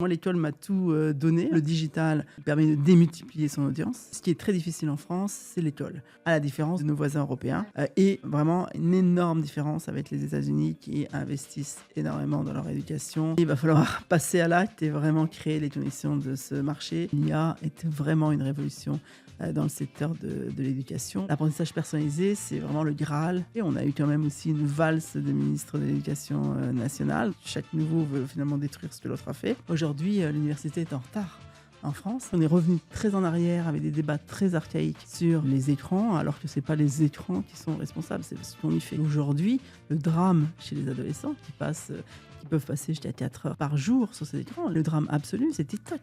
Moi, l'école m'a tout donné. Le digital permet de démultiplier son audience. Ce qui est très difficile en France, c'est l'école, à la différence de nos voisins européens. Et vraiment, une énorme différence avec les États-Unis qui investissent énormément dans leur éducation. Il va falloir passer à l'acte et vraiment créer les conditions de ce marché. L'IA est vraiment une révolution dans le secteur de l'éducation. L'apprentissage personnalisé, c'est vraiment le Graal. Et on a eu quand même aussi une valse de ministres de l'Éducation nationale. Chaque nouveau veut finalement détruire ce que l'autre a fait. Aujourd'hui, l'université est en retard. En France, on est revenu très en arrière avec des débats très archaïques sur les écrans, alors que ce n'est pas les écrans qui sont responsables, c'est ce qu'on y fait. Aujourd'hui, le drame chez les adolescents qui peuvent passer jusqu'à 4 heures par jour sur ces écrans, le drame absolu, c'est TikTok.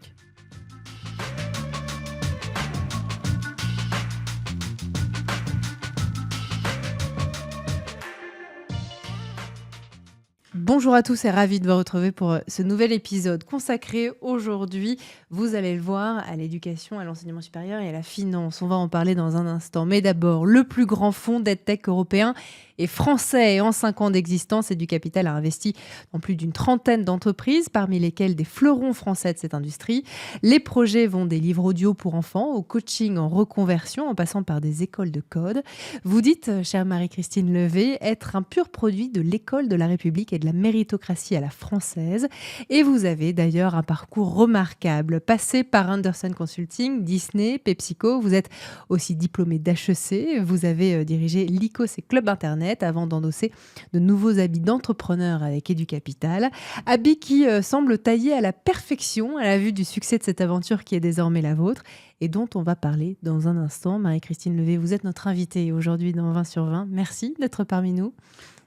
Bonjour à tous et ravi de vous retrouver pour ce nouvel épisode consacré aujourd'hui, vous allez le voir, à l'éducation, à l'enseignement supérieur et à la finance. On va en parler dans un instant. Mais d'abord, le plus grand fonds d'EdTech européen est français et en 5 ans d'existence, EduCapital a investi dans plus d'une trentaine d'entreprises, parmi lesquelles des fleurons français de cette industrie. Les projets vont des livres audio pour enfants au coaching en reconversion en passant par des écoles de code. Vous dites, chère Marie-Christine Levé, être un pur produit de l'école de la République et de la méritocratie à la française. Et vous avez d'ailleurs un parcours remarquable, passé par Anderson Consulting, Disney, PepsiCo. Vous êtes aussi diplômé d'HEC. Vous avez dirigé l'ICOS et Club Internet avant d'endosser de nouveaux habits d'entrepreneur avec EduCapital. Habits qui semblent taillés à la perfection à la vue du succès de cette aventure qui est désormais la vôtre et dont on va parler dans un instant. Marie-Christine Levé, vous êtes notre invitée aujourd'hui dans 20 sur 20. Merci d'être parmi nous.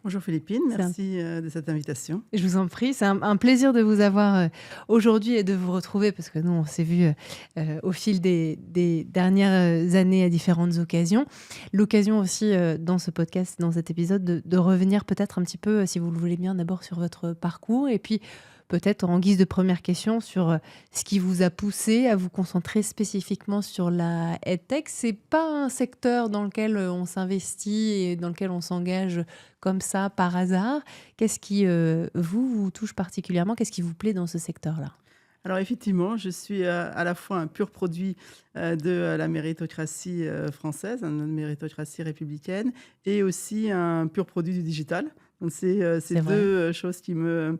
Bonjour Philippine, merci de cette invitation. Je vous en prie, c'est un plaisir de vous avoir aujourd'hui et de vous retrouver parce que nous, on s'est vus au fil des dernières années à différentes occasions. L'occasion aussi dans ce podcast, dans cet épisode, de revenir peut-être un petit peu, si vous le voulez bien, d'abord sur votre parcours et puis peut-être en guise de première question sur ce qui vous a poussé à vous concentrer spécifiquement sur la EdTech. Ce n'est pas un secteur dans lequel on s'investit et dans lequel on s'engage comme ça par hasard. Qu'est-ce qui vous touche particulièrement? Qu'est-ce qui vous plaît dans ce secteur-là? Alors effectivement, je suis à la fois un pur produit de la méritocratie française, une méritocratie républicaine, et aussi un pur produit du digital. Donc c'est deux choses qui me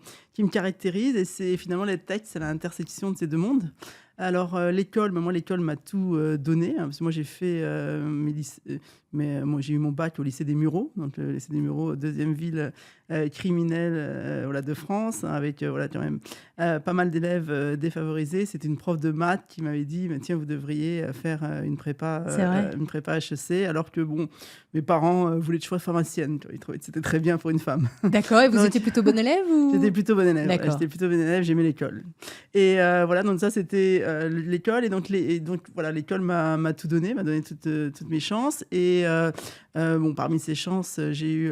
caractérisent, et c'est finalement l'EdTech, c'est l'intersection de ces deux mondes. Alors l'école, moi l'école m'a tout donné, parce que moi j'ai fait moi j'ai eu mon bac au lycée des Mureaux, donc le lycée des Mureaux, deuxième ville criminelle de France, avec quand même pas mal d'élèves défavorisés. C'était une prof de maths qui m'avait dit tiens, vous devriez faire une prépa HEC, alors que mes parents voulaient que je sois pharmacienne. Ils trouvaient que c'était très bien pour une femme. D'accord, et vous étiez plutôt bonne élève ou... J'étais plutôt bonne élève. D'accord. J'étais plutôt bonne élève, j'aimais l'école. Et donc ça c'était l'école, et donc l'école m'a tout donné, m'a donné toutes mes chances. Et parmi ces chances, j'ai eu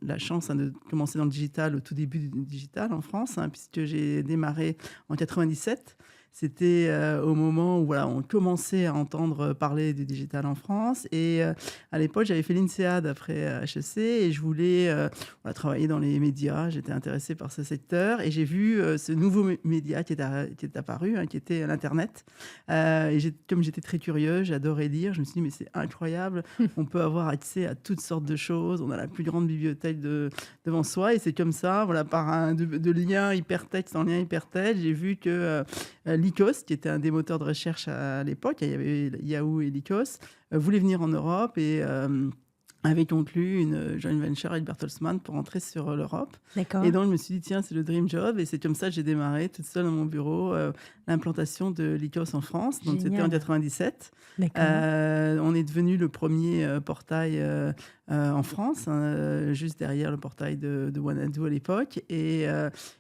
la chance de commencer dans le digital au tout début du digital en France, puisque j'ai démarré en 97. C'était au moment où on commençait à entendre parler du digital en France. Et à l'époque, j'avais fait l'INSEAD après HEC et je voulais travailler dans les médias. J'étais intéressée par ce secteur et j'ai vu ce nouveau média qui est apparu, qui était l'Internet. Et comme j'étais très curieuse, j'adorais lire. Je me suis dit, mais c'est incroyable. On peut avoir accès à toutes sortes de choses. On a la plus grande bibliothèque devant soi. Et c'est comme ça, par de liens hypertextes en liens hypertextes, j'ai vu que l'ICOS, qui était un des moteurs de recherche à l'époque, il y avait Yahoo et l'ICOS, voulait venir en Europe et avait conclu une joint venture avec Bertelsmann pour entrer sur l'Europe. D'accord. Et donc, je me suis dit, tiens, c'est le dream job. Et c'est comme ça que j'ai démarré toute seule dans mon bureau l'implantation de l'ICOS en France. Donc, Génial. C'était en 97. D'accord. On est devenu le premier portail en France, juste derrière le portail de Wanadoo à l'époque. Et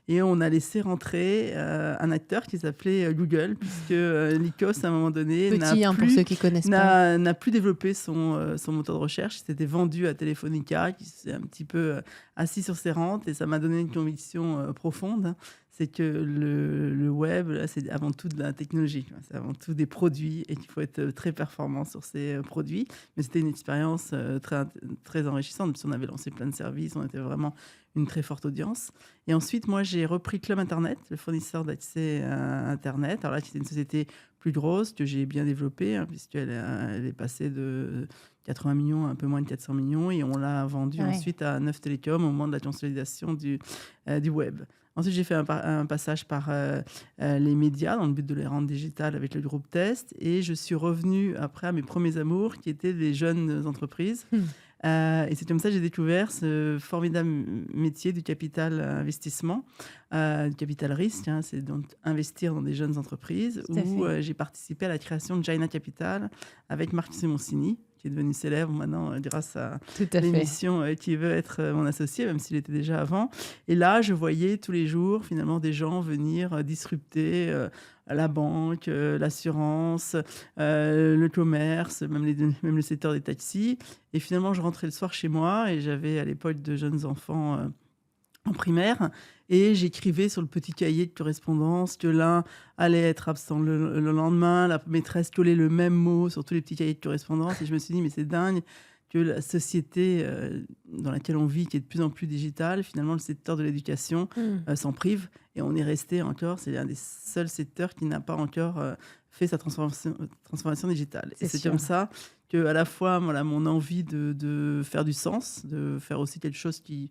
on a laissé rentrer un acteur qui s'appelait Google, puisque l'ICOS, à un moment donné, pour ceux qui connaissent pas. n'a plus développé son moteur de recherche. C'était vendu à Telefonica, qui s'est un petit peu assis sur ses rentes. Et ça m'a donné une conviction profonde. c'est que le web, là, c'est avant tout de la technologie, quoi. C'est avant tout des produits et qu'il faut être très performant sur ces produits. Mais c'était une expérience très enrichissante, parce qu'on avait lancé plein de services, on était vraiment une très forte audience. Et ensuite, moi, j'ai repris Club Internet, le fournisseur d'accès à Internet. Alors là, c'était une société plus grosse que j'ai bien développée, hein, puisqu'elle elle est passée de 80 millions à un peu moins de 400 millions. Et on l'a vendue ensuite à Neuf Télécom au moment de la consolidation du web. Ensuite, j'ai fait un passage par les médias dans le but de les rendre digitales avec le groupe Test. Et je suis revenue après à mes premiers amours, qui étaient les jeunes entreprises. Et c'est comme ça que j'ai découvert ce formidable métier du capital investissement, du capital risque. Hein, c'est donc investir dans des jeunes entreprises, où j'ai participé à la création de Jaina Capital avec Marc Simoncini, qui est devenu célèbre maintenant grâce à l'émission Qui veut être mon associé, même s'il était déjà avant. Et là, je voyais tous les jours finalement des gens venir disrupter la banque, l'assurance, le commerce, même le secteur des taxis. Et finalement, je rentrais le soir chez moi et j'avais à l'époque de jeunes enfants en primaire, et j'écrivais sur le petit cahier de correspondance que l'un allait être absent le lendemain, la maîtresse collait le même mot sur tous les petits cahiers de correspondance, et je me suis dit, mais c'est dingue que la société dans laquelle on vit, qui est de plus en plus digitale, finalement, le secteur de l'éducation s'en prive, et on est resté encore, c'est un des seuls secteurs qui n'a pas encore fait sa transformation digitale. Et c'est comme ça que, à la fois, voilà, mon envie de faire du sens, de faire aussi quelque chose qui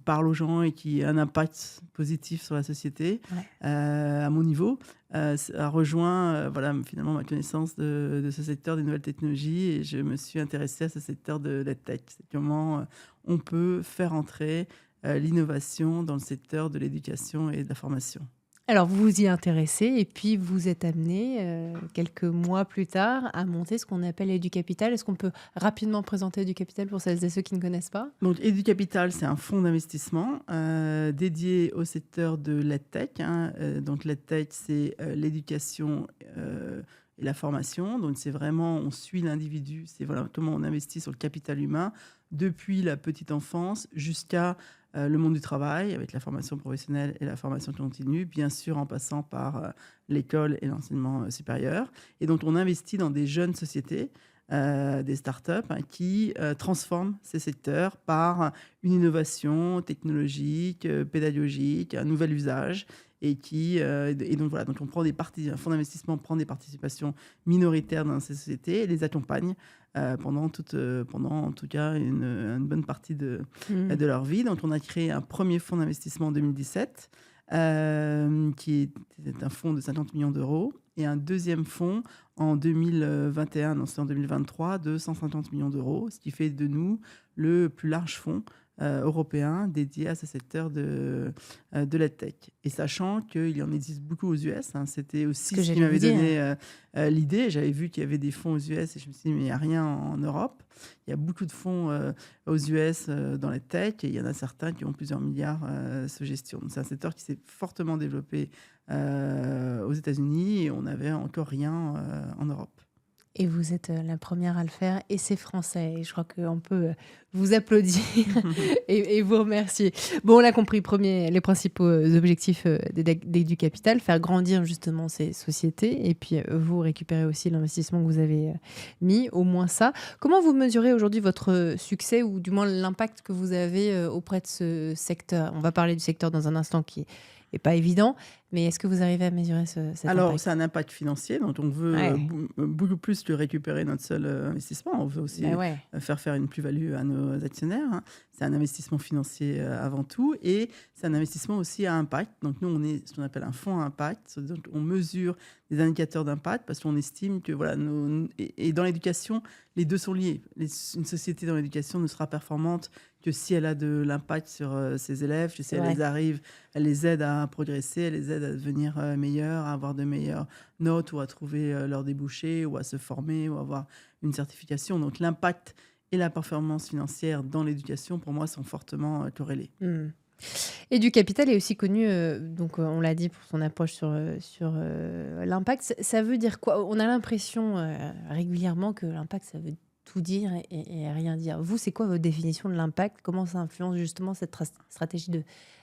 parle aux gens et qui a un impact positif sur la société, à mon niveau, a rejoint finalement ma connaissance de ce secteur des nouvelles technologies, et je me suis intéressée à ce secteur de la tech. C'est comment on peut faire entrer l'innovation dans le secteur de l'éducation et de la formation. Alors, vous vous y intéressez et puis vous êtes amené, quelques mois plus tard, à monter ce qu'on appelle EduCapital. Est-ce qu'on peut rapidement présenter EduCapital pour celles et ceux qui ne connaissent pas ? Donc, EduCapital, c'est un fonds d'investissement dédié au secteur de l'EdTech. Donc, l'EdTech, c'est l'éducation et la formation. Donc, c'est vraiment, on suit l'individu. C'est comment on investit sur le capital humain depuis la petite enfance jusqu'à le monde du travail, avec la formation professionnelle et la formation continue, bien sûr en passant par l'école et l'enseignement supérieur. Et donc, on investit dans des jeunes sociétés, des startups qui transforment ces secteurs par une innovation technologique, pédagogique, un nouvel usage. Et donc on prend un fonds d'investissement prend des participations minoritaires dans ces sociétés et les accompagne pendant en tout cas une bonne partie de leur vie. Donc on a créé un premier fonds d'investissement en 2017 qui est un fonds de 50 millions d'euros, et un deuxième fonds en 2021, non, c'est en 2023, de 150 millions d'euros, ce qui fait de nous le plus large fonds européen dédié à ce secteur de l'EdTech. Et sachant qu'il y en existe beaucoup aux US, c'était aussi ce qui m'avait donné l'idée. J'avais vu qu'il y avait des fonds aux US et je me suis dit, mais il n'y a rien en Europe. Il y a beaucoup de fonds aux US dans l'EdTech, et il y en a certains qui ont plusieurs milliards sous gestion. Donc, c'est un secteur qui s'est fortement développé aux États-Unis, et on n'avait encore rien en Europe. Et vous êtes la première à le faire, et c'est français. Et je crois qu'on peut vous applaudir et vous remercier. Bon, on l'a compris, les principaux objectifs d'EduCapital, faire grandir justement ces sociétés, et puis vous récupérez aussi l'investissement que vous avez mis, au moins ça. Comment vous mesurez aujourd'hui votre succès, ou du moins l'impact que vous avez auprès de ce secteur ? On va parler du secteur dans un instant qui n'est pas évident, mais est-ce que vous arrivez à mesurer cet impact ? C'est un impact financier, donc on veut beaucoup plus que récupérer notre seul investissement. On veut aussi faire une plus-value à nos actionnaires. C'est un investissement financier avant tout, et c'est un investissement aussi à impact. Donc nous, on est ce qu'on appelle un fonds à impact. Donc on mesure des indicateurs d'impact parce qu'on estime que et dans l'éducation, les deux sont liés. Une société dans l'éducation ne sera performante que si elle a de l'impact sur ses élèves, que si elle les aide à progresser, elle les aide à devenir meilleurs, à avoir de meilleures notes, ou à trouver leur débouché, ou à se former, ou à avoir une certification. Donc l'impact et la performance financière dans l'éducation, pour moi, sont fortement corrélés. EduCapital est aussi connu, donc on l'a dit, pour son approche sur l'impact. Ça veut dire quoi ? On a l'impression régulièrement que l'impact, ça veut tout dire et rien dire. Vous, c'est quoi votre définition de l'impact? Comment ça influence justement cette stratégie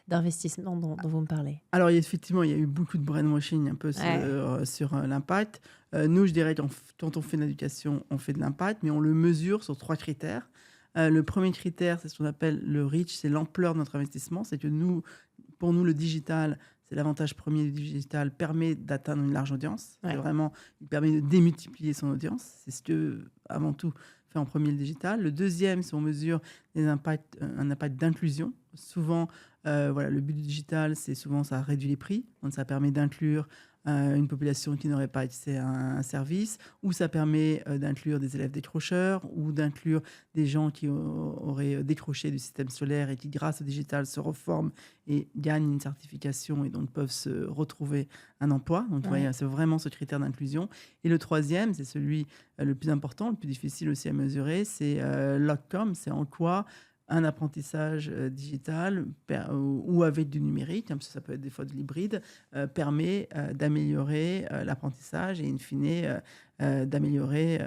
d'investissement dont vous me parlez? Alors, effectivement, il y a eu beaucoup de brainwashing un peu Ouais. sur l'impact. Nous, je dirais quand on fait de l'éducation, on fait de l'impact, mais on le mesure sur 3 critères. Le premier critère, c'est ce qu'on appelle le reach, c'est l'ampleur de notre investissement. C'est que pour nous, le digital, c'est l'avantage premier du digital, permet d'atteindre une large audience. Ouais. C'est vraiment, il permet de démultiplier son audience. C'est ce que, avant tout, fait en premier le digital. Le deuxième, si on mesure un impact d'inclusion. Souvent, voilà, le but du digital, c'est souvent ça réduit les prix, donc ça permet d'inclure une population qui n'aurait pas accès à un service, ou ça permet d'inclure des élèves décrocheurs, ou d'inclure des gens qui auraient décroché du système scolaire et qui, grâce au digital, se reforment et gagnent une certification et donc peuvent se retrouver un emploi. Donc, vous voyez, c'est vraiment ce critère d'inclusion. Et le troisième, c'est celui le plus important, le plus difficile aussi à mesurer, c'est l'outcome, c'est en quoi un apprentissage digital ou avec du numérique, hein, parce que ça peut être des fois de l'hybride, permet d'améliorer l'apprentissage et in fine d'améliorer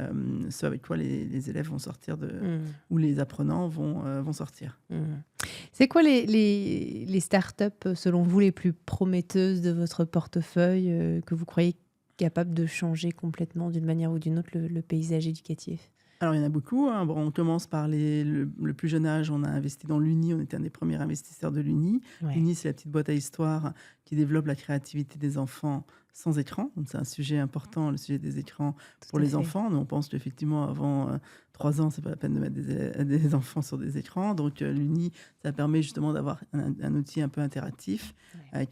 ce avec quoi les élèves vont sortir ou les apprenants vont sortir. C'est quoi les startups, selon vous, les plus prometteuses de votre portefeuille, que vous croyez capables de changer complètement d'une manière ou d'une autre le paysage éducatif? Alors, il y en a beaucoup, hein. Bon, on commence par le plus jeune âge. On a investi dans l'Uni. On était un des premiers investisseurs de l'Uni. Ouais. L'Uni, c'est la petite boîte à histoire qui développe la créativité des enfants sans écran. Donc, c'est un sujet important, le sujet des écrans pour les enfants. Nous, on pense qu'effectivement, avant 3 ans, c'est pas la peine de mettre des enfants sur des écrans. Donc, l'Uni, ça permet justement d'avoir un outil un peu interactif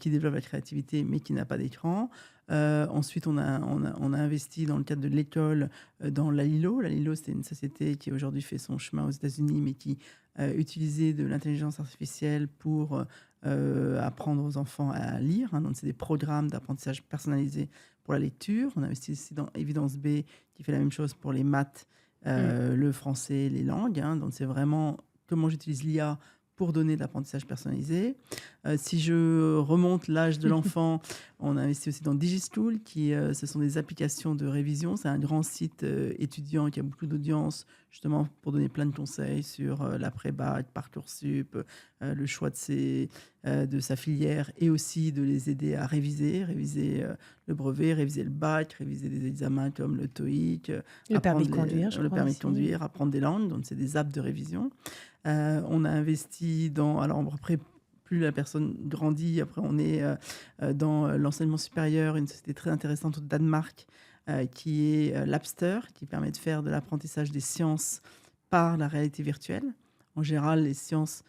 qui développe la créativité, mais qui n'a pas d'écran. Ensuite, on a investi dans le cadre de l'école dans Lalilo. Lalilo, c'est une société qui aujourd'hui fait son chemin aux États-Unis, mais qui utilisait de l'intelligence artificielle pour apprendre aux enfants à lire. Hein. Donc, c'est des programmes d'apprentissage personnalisés pour la lecture. On a investi aussi dans Evidence B, qui fait la même chose pour les maths, le français, les langues. Hein. Donc, c'est vraiment comment j'utilise l'IA pour donner de l'apprentissage personnalisé. Si je remonte l'âge de l'enfant, on a investi aussi dans Digistool, ce sont des applications de révision. C'est un grand site étudiant qui a beaucoup d'audience, justement pour donner plein de conseils sur l'après-bac, Parcoursup, le choix de sa filière, et aussi de les aider à réviser le brevet, réviser le bac, réviser des examens comme le TOEIC, Le permis de conduire, je crois permis de aussi. conduire, apprendre des langues. Donc, c'est des apps de révision. On a investi alors après, plus la personne grandit, après on est dans l'enseignement supérieur, une société très intéressante au Danemark, qui est Labster, qui permet de faire de l'apprentissage des sciences par la réalité virtuelle. En général, les sciences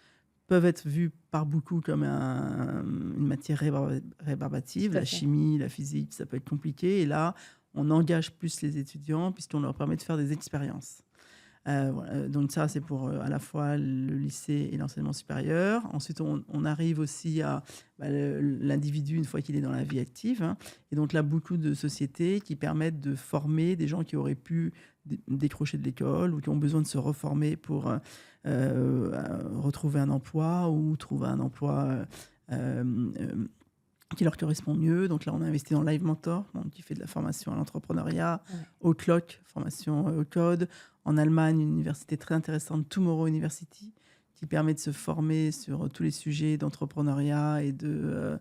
peuvent être vues par beaucoup comme une matière rébarbative. La chimie, la physique, ça peut être compliqué. Et là, on engage plus les étudiants puisqu'on leur permet de faire des expériences. Voilà. Donc ça, c'est pour à la fois le lycée et l'enseignement supérieur. Ensuite, on arrive aussi à l'individu une fois qu'il est dans la vie active. Hein. Et donc là, beaucoup de sociétés qui permettent de former des gens qui auraient pu décrocher de l'école ou qui ont besoin de se reformer pour retrouver un emploi ou trouver un emploi qui leur correspond mieux. Donc là, on a investi dans Live Mentor, qui fait de la formation à l'entrepreneuriat, Outlook, formation au code. En Allemagne, une université très intéressante, Tomorrow University, qui permet de se former sur tous les sujets d'entrepreneuriat et de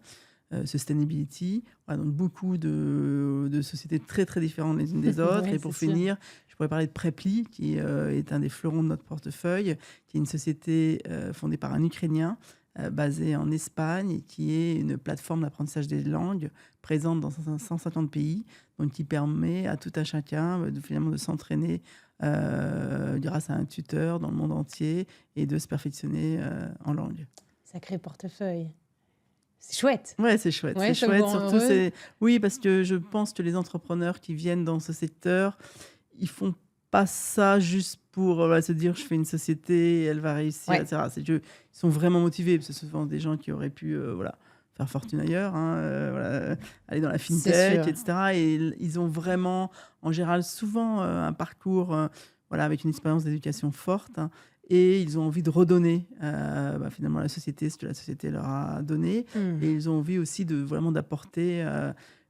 sustainability. Voilà, donc beaucoup de sociétés très, très différentes les unes des autres. Ouais, et pour c'est sûr. finir, je pourrais parler de Preply, qui est un des fleurons de notre portefeuille, qui est une société fondée par un Ukrainien, basée en Espagne, et qui est une plateforme d'apprentissage des langues présente dans 150 pays, donc qui permet à tout un chacun finalement de s'entraîner grâce à un tuteur dans le monde entier et de se perfectionner en langue. Sacré portefeuille. C'est chouette. Ouais, c'est chouette. Ouais, c'est ça vous chouette. rend Surtout, heureux? oui, parce que je pense que les entrepreneurs qui viennent dans ce secteur, ils font pas ça juste pour se dire je fais une société, elle va réussir, Ouais. etc. C'est qu'ils sont vraiment motivés, parce que ce sont des gens qui auraient pu faire fortune ailleurs, hein, aller dans la fintech, sûr. etc. Et ils ont vraiment, en général, souvent un parcours avec une expérience d'éducation forte, hein, et ils ont envie de redonner finalement à la société ce que la société leur a donné. Et ils ont envie aussi vraiment d'apporter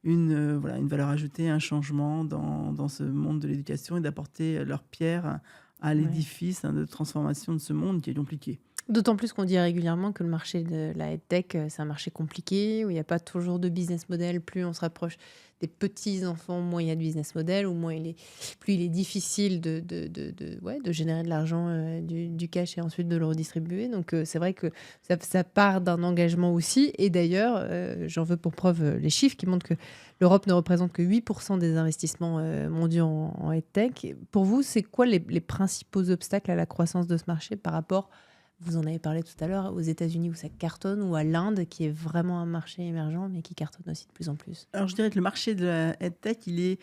une valeur ajoutée, un changement dans ce monde de l'éducation, et d'apporter leur pierre à l'édifice de transformation de ce monde qui est compliqué. D'autant plus qu'on dit régulièrement que le marché de la EdTech, c'est un marché compliqué, où il n'y a pas toujours de business model. Plus on se rapproche des petits-enfants, moins il y a de business model, ou plus il est difficile de générer de l'argent, du cash et ensuite de le redistribuer. Donc c'est vrai que ça part d'un engagement aussi. Et d'ailleurs, j'en veux pour preuve les chiffres qui montrent que l'Europe ne représente que 8% des investissements mondiaux en EdTech. Pour vous, c'est quoi les principaux obstacles à la croissance de ce marché par rapport, vous en avez parlé tout à l'heure, aux États-Unis où ça cartonne, ou à l'Inde qui est vraiment un marché émergent mais qui cartonne aussi de plus en plus? Alors, je dirais que le marché de la EdTech, il est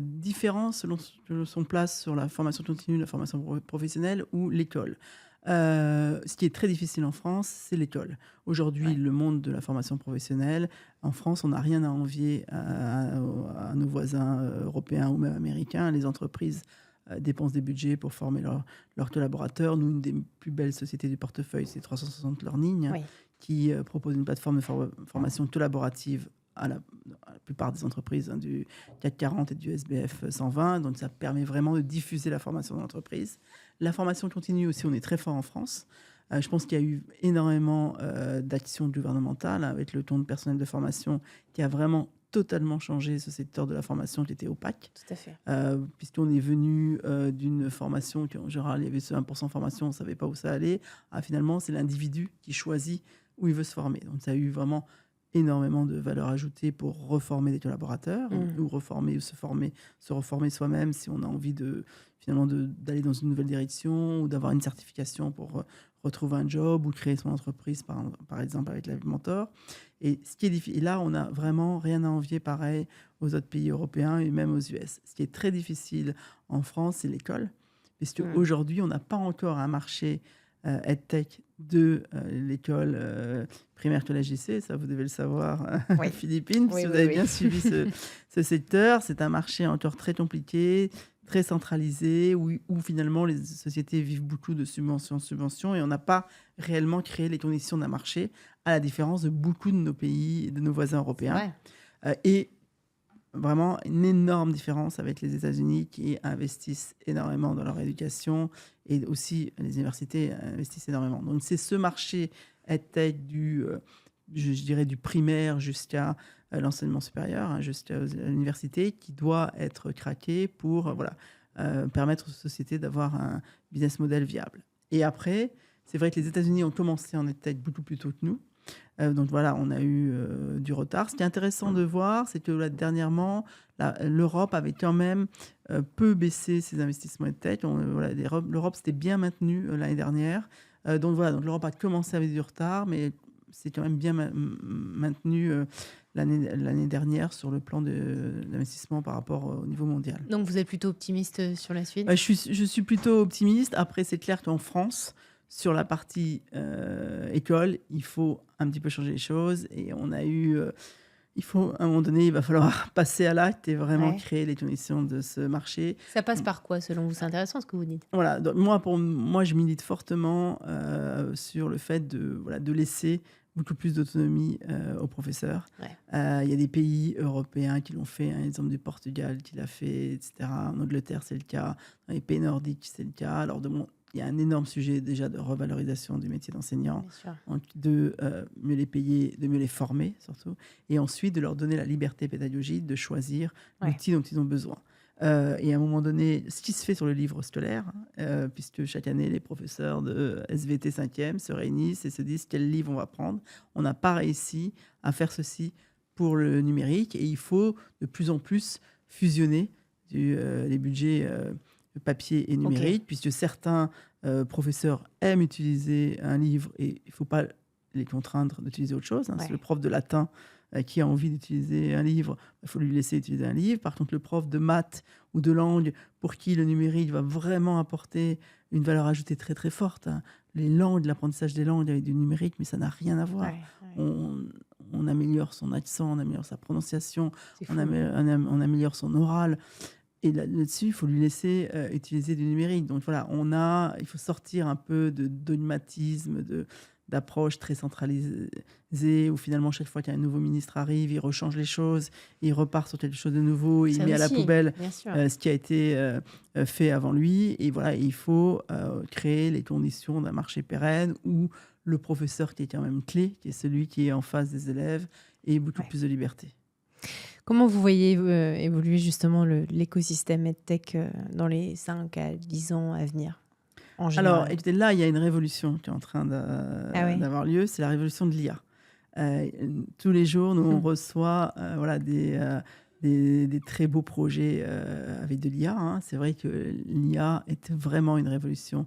différent selon son place sur la formation continue, la formation professionnelle ou l'école. Ce qui est très difficile en France, c'est l'école. Aujourd'hui, Ouais. le monde de la formation professionnelle, en France, on n'a rien à envier à nos voisins européens ou même américains. Les entreprises dépensent des budgets pour former leurs collaborateurs. Nous, une des plus belles sociétés du portefeuille, c'est 360 Learning, Oui. qui propose une plateforme de formation collaborative à la plupart des entreprises du CAC 40 et du SBF 120. Donc, ça permet vraiment de diffuser la formation dans l'entreprise. La formation continue aussi, on est très fort en France. Je pense qu'il y a eu énormément d'actions gouvernementales avec le ton de personnel de formation qui a vraiment totalement changé ce secteur de la formation qui était opaque. Tout à fait. Puisqu'on est venu d'une formation qui, en général, il y avait ce 1% formation, on ne savait pas où ça allait. Finalement, c'est l'individu qui choisit où il veut se former. Donc, ça a eu vraiment énormément de valeur ajoutée pour reformer des collaborateurs ou reformer ou se reformer soi-même si on a envie d'aller dans une nouvelle direction ou d'avoir une certification pour retrouver un job ou créer son entreprise, par exemple avec la Mentor. Et ce qui est difficile, et là, on n'a vraiment rien à envier pareil aux autres pays européens et même aux US. Ce qui est très difficile en France, c'est l'école, puisque aujourd'hui, on n'a pas encore un marché EdTech de l'école primaire collège lycée, ça vous devez le savoir, Oui. aux Philippines, Oui, si vous oui, avez oui. bien suivi ce secteur. C'est un marché encore très compliqué, très centralisé, où finalement les sociétés vivent beaucoup de subventions, et on n'a pas réellement créé les conditions d'un marché, à la différence de beaucoup de nos pays, de nos voisins européens. Et vraiment une énorme différence avec les États-Unis qui investissent énormément dans leur éducation, et aussi les universités investissent énormément. Donc c'est ce marché EdTech je dirais du primaire jusqu'à l'enseignement supérieur, jusqu'à l'université, qui doit être craqué pour permettre aux sociétés d'avoir un business model viable. Et après, c'est vrai que les États-Unis ont commencé en EdTech beaucoup plus tôt que nous. Donc voilà, on a eu du retard. Ce qui est intéressant de voir, c'est que dernièrement, l'Europe avait quand même peu baissé ses investissements EdTech. L'Europe s'était bien maintenue l'année dernière. Donc l'Europe a commencé avec du retard, mais c'est quand même bien maintenu l'année dernière sur le plan d'investissement par rapport au niveau mondial. Donc vous êtes plutôt optimiste sur la suite? Je suis plutôt optimiste. Après, c'est clair qu'en France, sur la partie école, il faut un petit peu changer les choses. Et on a eu... à un moment donné, il va falloir passer à l'acte et vraiment créer les conditions de ce marché. Ça passe par quoi, selon vous? C'est intéressant ce que vous dites. Voilà, donc moi, je milite fortement sur le fait de laisser beaucoup plus d'autonomie aux professeurs. Il y a des pays européens qui l'ont fait, exemple du Portugal qui l'a fait, etc. En Angleterre, c'est le cas. Dans les pays nordiques, c'est le cas. Alors, il y a un énorme sujet déjà de revalorisation du métier d'enseignant, de mieux les payer, de mieux les former surtout, et ensuite de leur donner la liberté pédagogique de choisir l'outil dont ils ont besoin. Et à un moment donné, ce qui se fait sur le livre scolaire, puisque chaque année, les professeurs de SVT 5e se réunissent et se disent quel livre on va prendre. On n'a pas réussi à faire ceci pour le numérique, et il faut de plus en plus fusionner les budgets papier et numérique, puisque certains professeurs aiment utiliser un livre et il ne faut pas les contraindre d'utiliser autre chose. C'est le prof de latin qui a envie d'utiliser un livre, il faut lui laisser utiliser un livre. Par contre, le prof de maths ou de langue, pour qui le numérique va vraiment apporter une valeur ajoutée très très forte. Les langues, l'apprentissage des langues avec du numérique, mais ça n'a rien à voir. On améliore son accent, on améliore sa prononciation, on améliore son oral. Et là-dessus, il faut lui laisser utiliser du numérique. Donc voilà, il faut sortir un peu de dogmatisme, d'approche très centralisée, où finalement, chaque fois qu'un nouveau ministre arrive, il rechange les choses, il repart sur quelque chose de nouveau, il Ça met à la aussi, poubelle bien sûr. ce qui a été fait avant lui. Et voilà, il faut créer les conditions d'un marché pérenne où le professeur qui est quand même clé, qui est celui qui est en face des élèves, ait beaucoup Ouais. plus de liberté. Comment vous voyez évoluer justement l'écosystème EdTech dans les 5 à 10 ans à venir, en Alors, général? écoutez, là, il y a une révolution qui est en train Ah ouais? d'avoir lieu, c'est la révolution de l'IA. Tous les jours, nous, on Mmh. reçoit voilà, des très beaux projets avec de l'IA. Hein. C'est vrai que l'IA est vraiment une révolution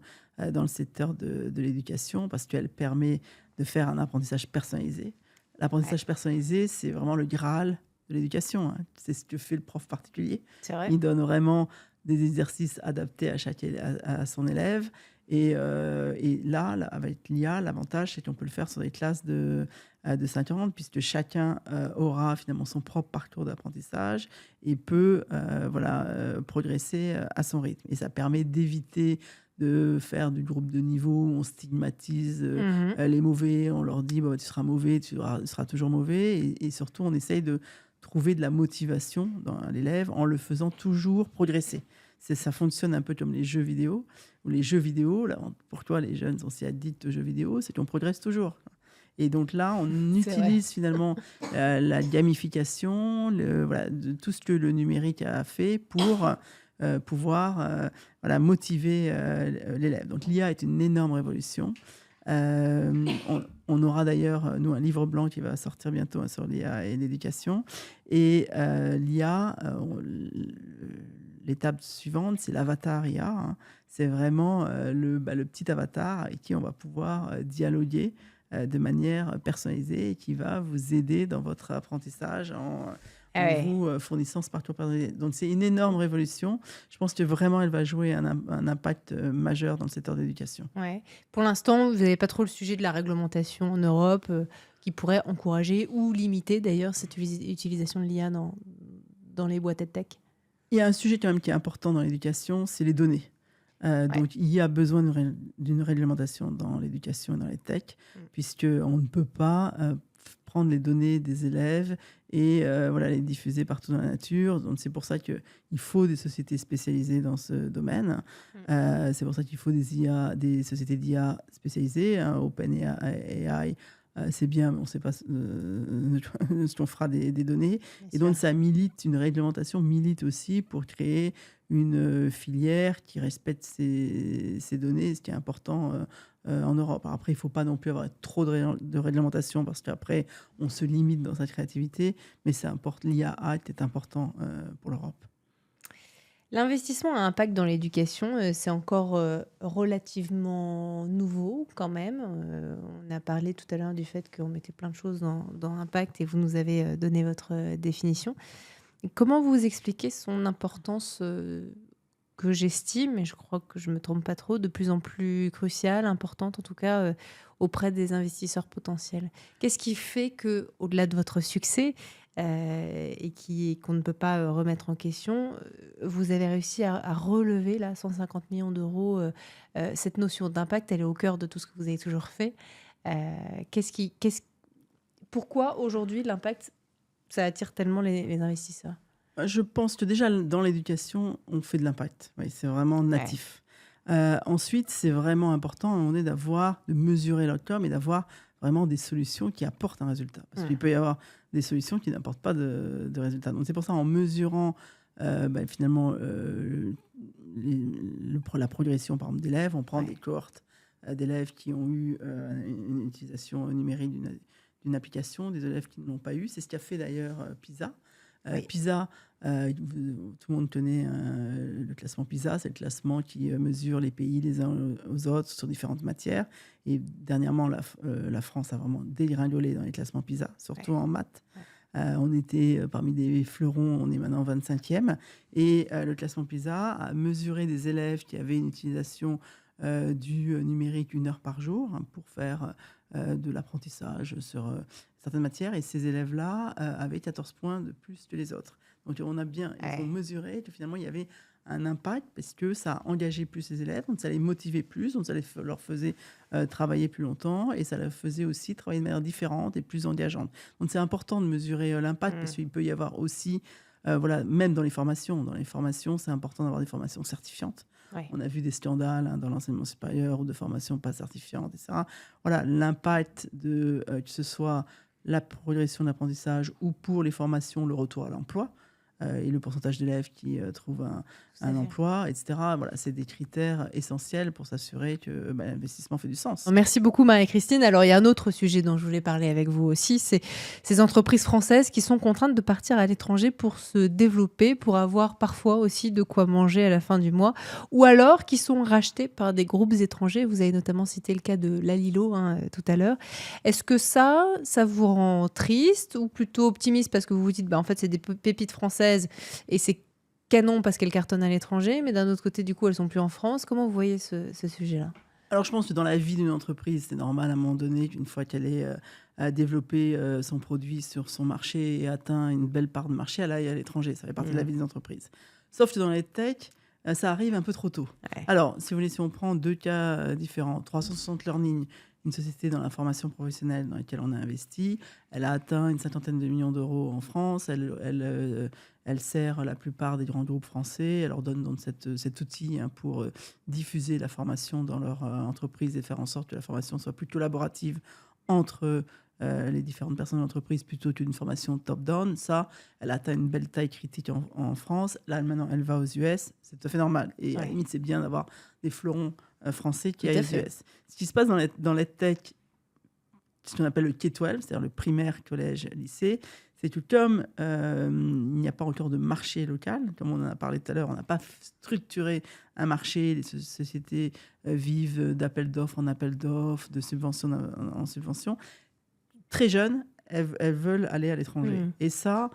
dans le secteur de l'éducation parce qu'elle permet de faire un apprentissage personnalisé. Ouais, L'apprentissage personnalisé, c'est vraiment le Graal de l'éducation. Hein. C'est ce que fait le prof particulier. c'est vrai. Il donne vraiment des exercices adaptés à son élève. Et là, avec l'IA, l'avantage, c'est qu'on peut le faire sur des classes de 50, puisque chacun aura finalement son propre parcours d'apprentissage et peut progresser à son rythme. Et ça permet d'éviter de faire du groupe de niveau où on stigmatise Mmh. les mauvais, on leur dit bah, tu seras mauvais, tu seras toujours mauvais. Et surtout, on essaye de trouver de la motivation dans l'élève en le faisant toujours progresser. Ça fonctionne un peu comme les jeux vidéo. Ou les jeux vidéo, là, pourquoi les jeunes sont si addicts aux jeux vidéo, c'est qu'on progresse toujours. Et donc là, on C'est vrai. utilise finalement la gamification, tout ce que le numérique a fait pour pouvoir motiver l'élève. Donc l'IA est une énorme révolution. On aura d'ailleurs, nous, un livre blanc qui va sortir bientôt sur l'IA et l'éducation. Et l'IA, l'étape suivante, c'est l'avatar IA. Hein. C'est vraiment le petit avatar avec qui on va pouvoir dialoguer de manière personnalisée et qui va vous aider dans votre apprentissage Ah en ouais. vous fournissant ce parcours personnalisé. Donc c'est une énorme révolution. Je pense que vraiment elle va jouer un impact majeur dans le secteur de l'éducation. Ouais. Pour l'instant, vous n'avez pas trop le sujet de la réglementation en Europe, qui pourrait encourager ou limiter d'ailleurs cette utilisation de l'IA dans les boîtes EdTech? Il y a un sujet quand même qui est important dans l'éducation, c'est les données. Ouais. Donc, il y a besoin d'une réglementation dans l'éducation et dans les tech, Mmh. puisqu'on ne peut pas prendre les données des élèves et les diffuser partout dans la nature. Donc, c'est pour ça qu'il faut des sociétés spécialisées dans ce domaine. Mmh. C'est pour ça qu'il faut des sociétés d'IA spécialisées. Hein, OpenAI, c'est bien, mais on ne sait pas ce qu'on fera des données. Bien Et donc, sûr. une réglementation milite aussi pour créer une filière qui respecte ces données, ce qui est important en Europe. Alors après, il ne faut pas non plus avoir trop de réglementation parce qu'après, on se limite dans sa créativité, mais l'IA Act est important pour l'Europe. L'investissement à impact dans l'éducation, c'est encore, relativement nouveau quand même. On a parlé tout à l'heure du fait qu'on mettait plein de choses dans impact et vous nous avez, donné votre, définition. Comment vous expliquez son importance, que j'estime, et je crois que je me trompe pas trop, de plus en plus cruciale, importante en tout cas, auprès des investisseurs potentiels? Qu'est-ce qui fait que, au-delà de votre succès, qu'on ne peut pas, remettre en question, vous avez réussi à relever là 150 millions d'euros? Cette notion d'impact, elle est au cœur de tout ce que vous avez toujours fait. Heu, qu'est-ce qui qu'est-ce Pourquoi aujourd'hui l'impact, ça attire tellement les investisseurs? Je pense que déjà, dans l'éducation, on fait de l'impact. Oui, c'est vraiment Ouais. natif. Ensuite, c'est vraiment important à un moment donné de mesurer l'outcome et d'avoir vraiment des solutions qui apportent un résultat. Parce qu'il Mmh. peut y avoir des solutions qui n'apportent pas de résultat. Donc c'est pour ça, en mesurant finalement la progression par exemple, d'élèves, on prend Ouais. des cohortes d'élèves qui ont eu une utilisation numérique d'une application, des élèves qui ne l'ont pas eu. C'est ce qu'a fait d'ailleurs PISA. Oui. PISA, tout le monde connaît le classement PISA, c'est le classement qui mesure les pays les uns aux autres sur différentes matières. Et dernièrement, la France a vraiment dégringolé dans les classements PISA, surtout Ouais. en maths. Ouais. On était parmi des fleurons, on est maintenant 25e. Et le classement PISA a mesuré des élèves qui avaient une utilisation du numérique 1 heure par jour pour faire de l'apprentissage sur certaines matières. Et ces élèves-là avaient 14 points de plus que les autres. Donc ils ont Ouais. mesuré que finalement il y avait un impact parce que ça a engagé plus les élèves, donc ça les motivait plus, donc ça leur faisait travailler plus longtemps et ça leur faisait aussi travailler de manière différente et plus engageante. Donc c'est important de mesurer l'impact parce qu'il peut y avoir aussi, voilà, même dans les formations. Dans les formations, c'est important d'avoir des formations certifiantes. Ouais. On a vu des scandales dans l'enseignement supérieur ou de formations pas certifiantes, etc. Voilà, l'impact de que ce soit la progression de l'apprentissage ou pour les formations, le retour à l'emploi et le pourcentage d'élèves qui trouvent un emploi, etc. Voilà, c'est des critères essentiels pour s'assurer que l'investissement fait du sens. Merci beaucoup Marie-Christine. Alors il y a un autre sujet dont je voulais parler avec vous aussi, c'est ces entreprises françaises qui sont contraintes de partir à l'étranger pour se développer, pour avoir parfois aussi de quoi manger à la fin du mois, ou alors qui sont rachetées par des groupes étrangers. Vous avez notamment cité le cas de Lalilo tout à l'heure. Est-ce que ça vous rend triste ou plutôt optimiste parce que vous vous dites en fait c'est des pépites françaises et c'est canon parce qu'elles cartonnent à l'étranger, mais d'un autre côté du coup elles sont plus en France. Comment vous voyez ce sujet-là ? Alors, je pense que dans la vie d'une entreprise, c'est normal à un moment donné qu'une fois qu'elle est a développé son produit sur son marché et atteint une belle part de marché, elle aille à l'étranger. Ça fait partie de la vie des entreprises. Sauf que dans les tech, ça arrive un peu trop tôt. Ouais. Alors, si vous voulez, si on prend deux cas différents, 360 Learning, une société dans la formation professionnelle dans laquelle on a investi, elle a atteint une 50aine de millions d'euros en France. Elle sert la plupart des grands groupes français. Elle leur donne donc cet outil pour diffuser la formation dans leur entreprise et faire en sorte que la formation soit plus collaborative entre les différentes personnes de l'entreprise plutôt qu'une formation top-down. Ça, elle atteint une belle taille critique en France. Là, maintenant, elle va aux US. C'est tout à fait normal. Et à la limite, c'est bien d'avoir des fleurons français qui aillent aux US. Ce qui se passe dans les tech, ce qu'on appelle le K-12, c'est-à-dire le primaire, collège, lycée, c'est que comme il n'y a pas encore de marché local, comme on en a parlé tout à l'heure, on n'a pas structuré un marché, les sociétés vivent d'appel d'offres en appel d'offres, de subvention en subvention. Très jeunes, elles veulent aller à l'étranger. Et ça,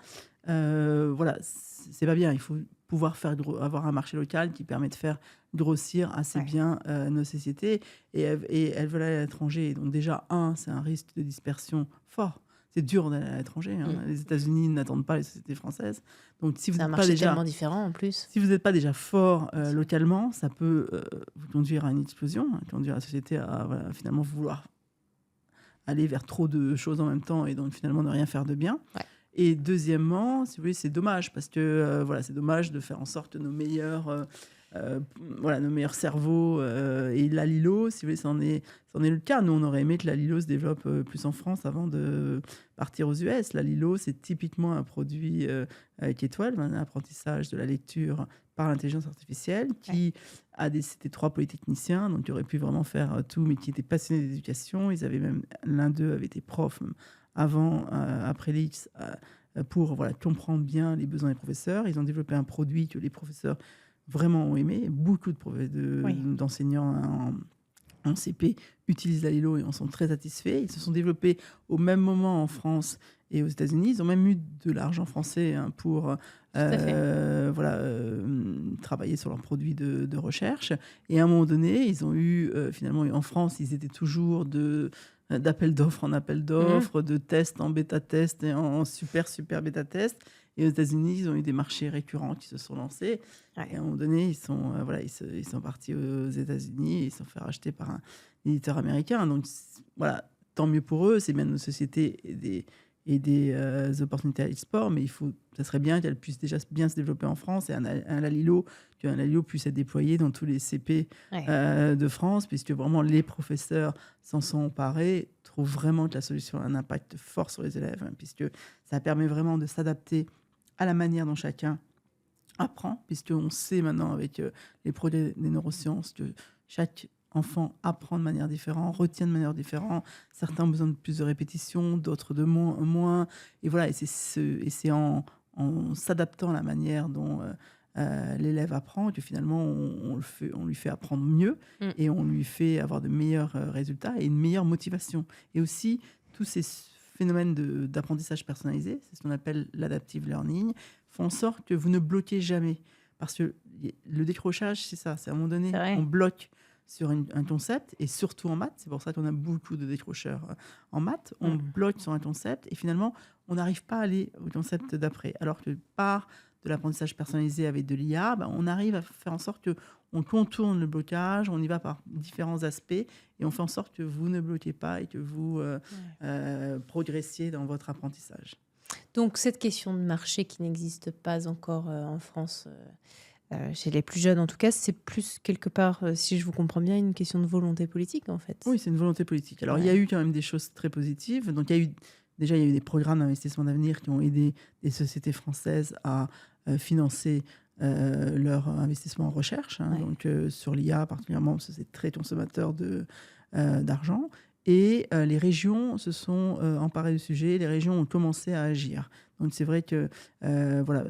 voilà, c'est pas bien. Il faut pouvoir avoir un marché local qui permet de faire grossir assez bien nos sociétés. Et elles veulent aller à l'étranger. Donc déjà, c'est un risque de dispersion fort. C'est dur d'aller à l'étranger. Les États-Unis n'attendent pas les sociétés françaises. Donc, si vous c'est un n'êtes marché pas déjà tellement différent en plus. Si vous n'êtes pas déjà fort localement, ça peut vous conduire à une explosion, conduire la société à finalement vouloir aller vers trop de choses en même temps et donc finalement ne rien faire de bien. Ouais. Et deuxièmement, si vous voulez, c'est dommage parce que c'est dommage de faire en sorte que nos meilleurs cerveaux et la Lilo, si vous voulez, c'en est le cas. Nous, on aurait aimé que la Lilo se développe plus en France avant de partir aux US. La Lilo, c'est typiquement un produit K-12, un apprentissage de la lecture par l'intelligence artificielle qui c'était 3 polytechniciens, donc qui auraient pu vraiment faire tout, mais qui étaient passionnés d'éducation. L'un d'eux avait été prof avant, après l'X, pour comprendre bien les besoins des professeurs. Ils ont développé un produit que les professeurs vraiment ont aimé. Beaucoup d'enseignants en CP utilisent la Lilo et en sont très satisfaits. Ils se sont développés au même moment en France et aux États-Unis. Ils ont même eu de l'argent français pour travailler sur leurs produits de recherche. Et à un moment donné, ils ont eu, finalement, en France, ils étaient toujours d'appel d'offres en appel d'offres, de tests en bêta-test et en super bêta-test. Et aux États-Unis, ils ont eu des marchés récurrents qui se sont lancés. Et à un moment donné, ils sont partis aux États-Unis et ils se sont fait racheter par un éditeur américain. Donc, voilà, tant mieux pour eux. C'est bien nos sociétés et des opportunités à l'export, mais ça serait bien qu'elles puissent déjà bien se développer en France et qu'un Lalilo puisse être déployé dans tous les CP de France, puisque vraiment les professeurs s'en sont emparés, trouvent vraiment que la solution a un impact fort sur les élèves, puisque ça permet vraiment de s'adapter à la manière dont chacun apprend, puisqu'on sait maintenant avec les progrès des neurosciences que chaque enfant apprend de manière différente, retient de manière différente. Certains ont besoin de plus de répétitions, d'autres de moins. Et voilà, et c'est en s'adaptant à la manière dont l'élève apprend que finalement on lui fait apprendre mieux et on lui fait avoir de meilleurs résultats et une meilleure motivation. Et aussi, tous ces phénomènes d'apprentissage personnalisé, c'est ce qu'on appelle l'adaptive learning, font en sorte que vous ne bloquez jamais. Parce que le décrochage, c'est ça. C'est à un moment donné, on bloque sur un concept, et surtout en maths. C'est pour ça qu'on a beaucoup de décrocheurs en maths. On bloque sur un concept, et finalement, on n'arrive pas à aller au concept d'après. Alors que par de l'apprentissage personnalisé avec de l'IA, on arrive à faire en sorte qu'on contourne le blocage, on y va par différents aspects et on fait en sorte que vous ne bloquez pas et que vous progressiez dans votre apprentissage. Donc cette question de marché qui n'existe pas encore en France, chez les plus jeunes en tout cas, c'est plus quelque part, si je vous comprends bien, une question de volonté politique en fait. Oui, c'est une volonté politique. Alors il y a eu quand même des choses très positives. Donc il y a eu des programmes d'investissement d'avenir qui ont aidé les sociétés françaises à financer leur investissement en recherche, donc sur l'IA particulièrement, parce que c'est très consommateur d'argent. Et les régions se sont emparées du sujet, les régions ont commencé à agir. Donc c'est vrai que, alors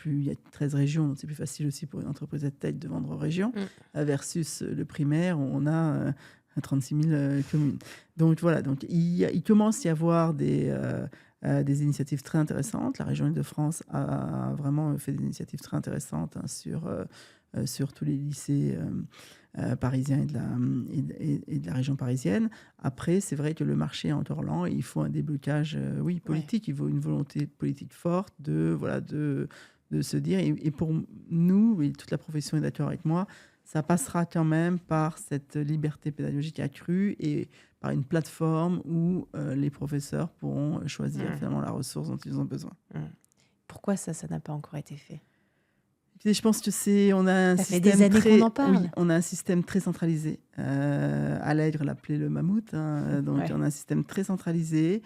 il y a 13 régions, donc c'est plus facile aussi pour une entreprise de tech de vendre aux régions, versus le primaire où on a 36 000 communes. Donc voilà, donc il commence à y avoir des initiatives très intéressantes. La région Île-de-France a vraiment fait des initiatives très intéressantes sur tous les lycées parisiens et de la région parisienne. Après, c'est vrai que le marché est encore lent et il faut un déblocage politique. Il faut une volonté politique forte de se dire, et pour nous, et toute la profession est d'accord avec moi, ça passera quand même par cette liberté pédagogique accrue et par une plateforme où les professeurs pourront choisir finalement la ressource dont ils ont besoin. Pourquoi ça n'a pas encore été fait ? Je pense que on a un ça système fait des années qu'on en parle. Oui, on a un système très centralisé. Allègre l'appelait le mammouth. Donc on a un système très centralisé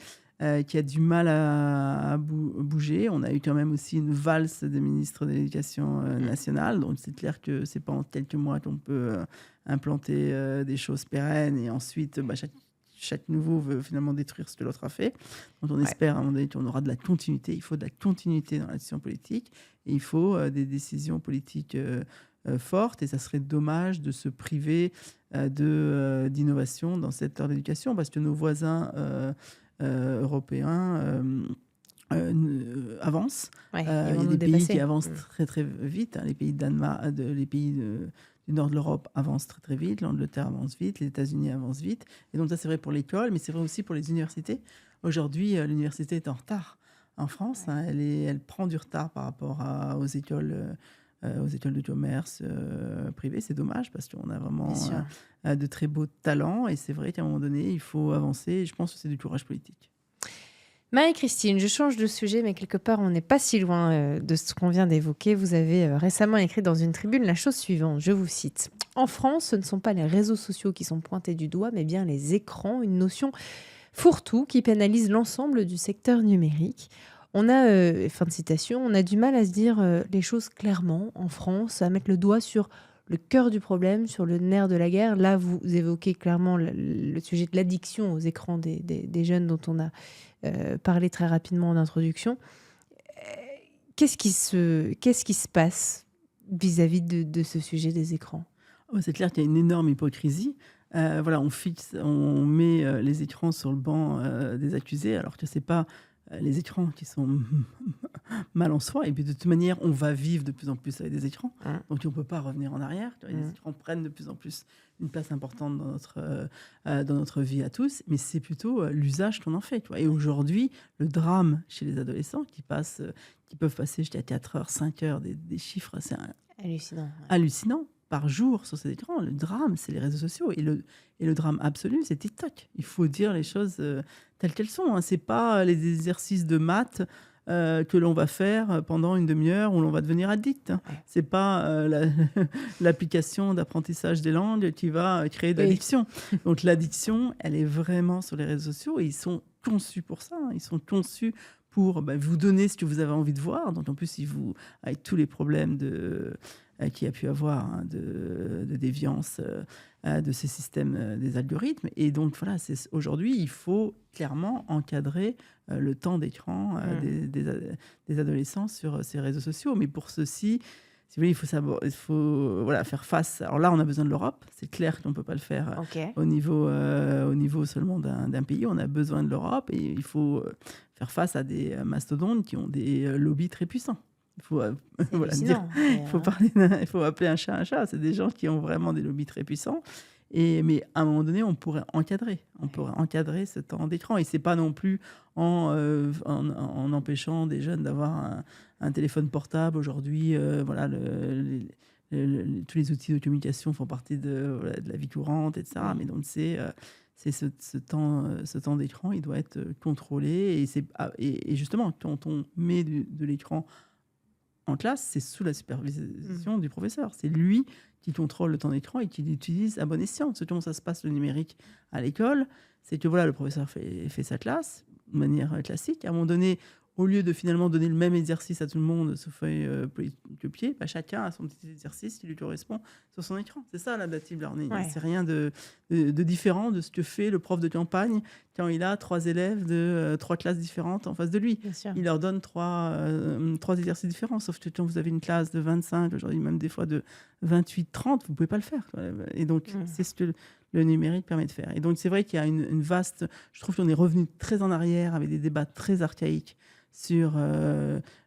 qui a du mal à bouger. On a eu quand même aussi une valse des ministres de l'Éducation nationale. Donc c'est clair que c'est pas en quelques mois qu'on peut implanter des choses pérennes et ensuite chaque nouveau veut finalement détruire ce que l'autre a fait. Donc on espère à un moment donné qu'on aura de la continuité. Il faut de la continuité dans la décision politique et il faut des politiques fortes. Et ça serait dommage de se priver d'innovation dans cette secteur d'éducation parce que nos voisins européens avancent. Il y a des pays qui avancent très très vite. Les pays de Danemark, les pays du nord de l'Europe avancent très très vite. L'Angleterre avance vite, les États-Unis avancent vite. Et donc ça c'est vrai pour l'école, mais c'est vrai aussi pour les universités. Aujourd'hui, l'université est en retard en France. Elle prend du retard par rapport aux écoles de commerce privées. C'est dommage parce qu'on a vraiment de très beaux talents. Et c'est vrai qu'à un moment donné, il faut avancer. Et je pense que c'est du courage politique. Marie-Christine, je change de sujet, mais quelque part, on n'est pas si loin de ce qu'on vient d'évoquer. Vous avez récemment écrit dans une tribune la chose suivante, je vous cite. « En France, ce ne sont pas les réseaux sociaux qui sont pointés du doigt, mais bien les écrans, une notion fourre-tout qui pénalise l'ensemble du secteur numérique. On a, fin de citation, on a du mal à se dire les choses clairement en France, à mettre le doigt sur le cœur du problème, sur le nerf de la guerre. Là, vous évoquez clairement le sujet de l'addiction aux écrans des jeunes dont on a parlé très rapidement en introduction. Qu'est-ce qui se passe vis-à-vis de ce sujet des écrans ? C'est clair qu'il y a une énorme hypocrisie. On met les écrans sur le banc des accusés, alors que ce n'est pas les écrans qui sont mal en soi. Et puis de toute manière, on va vivre de plus en plus avec des écrans. Donc on ne peut pas revenir en arrière. Les écrans prennent de plus en plus une place importante dans notre vie à tous. Mais c'est plutôt l'usage qu'on en fait. Et aujourd'hui, le drame chez les adolescents qui peuvent passer jusqu'à 4 heures, 5 heures, des chiffres, c'est hallucinant. Par jour sur ces écrans, le drame, c'est les réseaux sociaux. Et le drame absolu, c'est TikTok. Il faut dire les choses telles qu'elles sont. Ce n'est pas les exercices de maths que l'on va faire pendant une demi-heure où l'on va devenir addict. Ce n'est pas l'application d'apprentissage des langues qui va créer de l'addiction. Donc l'addiction, elle est vraiment sur les réseaux sociaux et ils sont conçus pour ça. Ils sont conçus pour vous donner ce que vous avez envie de voir. Donc en plus, avec tous les problèmes qu'il y a pu avoir de déviance de ces systèmes des algorithmes. Et donc voilà, aujourd'hui, il faut clairement encadrer le temps d'écran des adolescents sur ces réseaux sociaux. Mais pour ceci, si vous voulez, il faut faire face. Alors là, on a besoin de l'Europe. C'est clair qu'on ne peut pas le faire au niveau seulement d'un pays. On a besoin de l'Europe et il faut faire face à des mastodontes qui ont des lobbies très puissants. Il faut appeler un chat un chat. C'est des gens qui ont vraiment des lobbies très puissants. Mais à un moment donné, on pourrait encadrer ce temps d'écran. Et c'est pas non plus en empêchant des jeunes d'avoir un téléphone portable. Aujourd'hui, voilà, tous les outils de communication font partie voilà, de la vie courante, etc. Mais donc, c'est ce temps d'écran, il doit être contrôlé. Et justement, quand on met de l'écran en classe, c'est sous la supervision du professeur. C'est lui qui contrôle le temps d'écran et qui l'utilise à bon escient. C'est comment ça se passe, le numérique à l'école. C'est que voilà, le professeur fait sa classe de manière classique. À un moment donné, au lieu de finalement donner le même exercice à tout le monde sous feuille copier, chacun a son petit exercice qui lui correspond sur son écran. C'est ça l'adaptive learning. C'est rien de différent de ce que fait le prof de campagne quand il a 3 élèves de 3 classes différentes en face de lui. Il leur donne 3 exercices différents, sauf que quand vous avez une classe de 25, aujourd'hui même des fois de 28, 30, vous ne pouvez pas le faire. Et donc, c'est ce que le numérique permet de faire. Et donc, c'est vrai qu'il y a une vaste... Je trouve qu'on est revenu très en arrière avec des débats très archaïques sur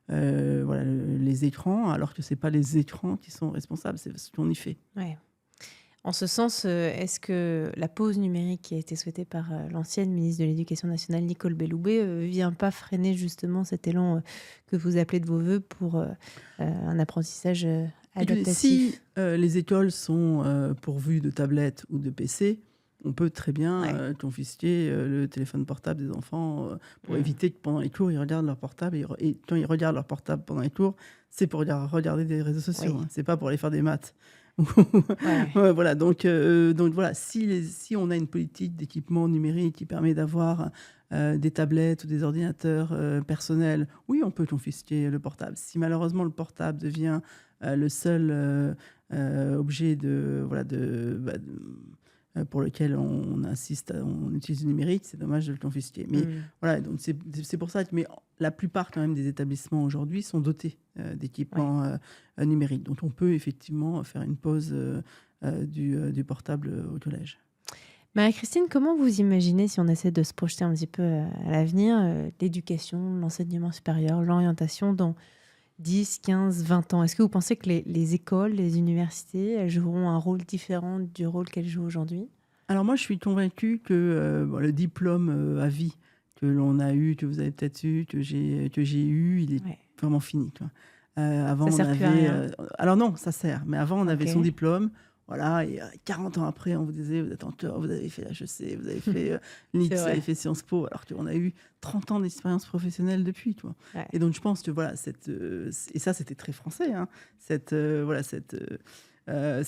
voilà, les écrans, alors que ce n'est pas les écrans qui sont responsables, c'est ce qu'on y fait. Ouais. En ce sens, est-ce que la pause numérique qui a été souhaitée par l'ancienne ministre de l'Éducation nationale, Nicole Belloubet, ne vient pas freiner justement cet élan que vous appelez de vos voeux pour un apprentissage adaptatif? Si les écoles sont pourvues de tablettes ou de PC, on peut très bien confisquer le téléphone portable des enfants pour éviter que pendant les cours, ils regardent leur portable. Et quand ils regardent leur portable pendant les cours, c'est pour regarder des réseaux sociaux. C'est pas pour aller faire des maths. Voilà, donc voilà, si on a une politique d'équipement numérique qui permet d'avoir des tablettes ou des ordinateurs personnels, oui, on peut confisquer le portable. Si malheureusement le portable devient le seul objet pour lequel on utilise le numérique, c'est dommage de le confisquer. Mais voilà, donc c'est pour ça que la plupart quand même des établissements aujourd'hui sont dotés d'équipements numériques. Donc on peut effectivement faire une pause du portable au collège. Marie-Christine, comment vous imaginez, si on essaie de se projeter un petit peu à l'avenir, l'éducation, l'enseignement supérieur, l'orientation dans 10, 15, 20 ans? Est-ce que vous pensez que les écoles, les universités, elles joueront un rôle différent du rôle qu'elles jouent aujourd'hui? Alors moi, je suis convaincue que le diplôme à vie que l'on a eu, que vous avez peut-être eu, que j'ai eu, il est vraiment fini. Avant, ça sert plus à rien. Alors non, ça sert. Mais avant, on avait son diplôme. Voilà, et 40 ans après, on vous disait, vous êtes en tort, vous avez fait HEC, vous avez fait l'IX, vous avez fait Sciences Po, alors qu'on a eu 30 ans d'expérience professionnelle depuis. Et donc, je pense que voilà, et ça, c'était très français, hein, cette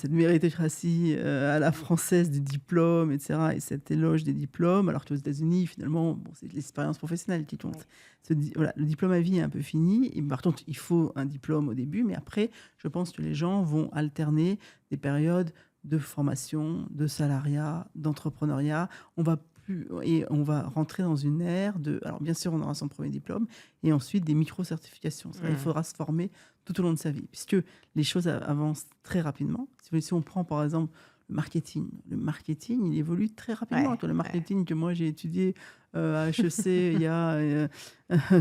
méritocratie à la française du diplôme, etc., et cette éloge des diplômes, alors qu'aux États-Unis, finalement, c'est l'expérience professionnelle qui compte. Voilà, le diplôme à vie est un peu fini. Et par contre, il faut un diplôme au début, mais après, je pense que les gens vont alterner des périodes de formation, de salariat, d'entrepreneuriat. On va rentrer dans une ère de... Alors, bien sûr, on aura son premier diplôme et ensuite des micro-certifications. Il faudra se former tout au long de sa vie, puisque les choses avancent très rapidement. Si on prend, par exemple, le marketing, il évolue très rapidement. Le marketing que moi, j'ai étudié à HEC il y a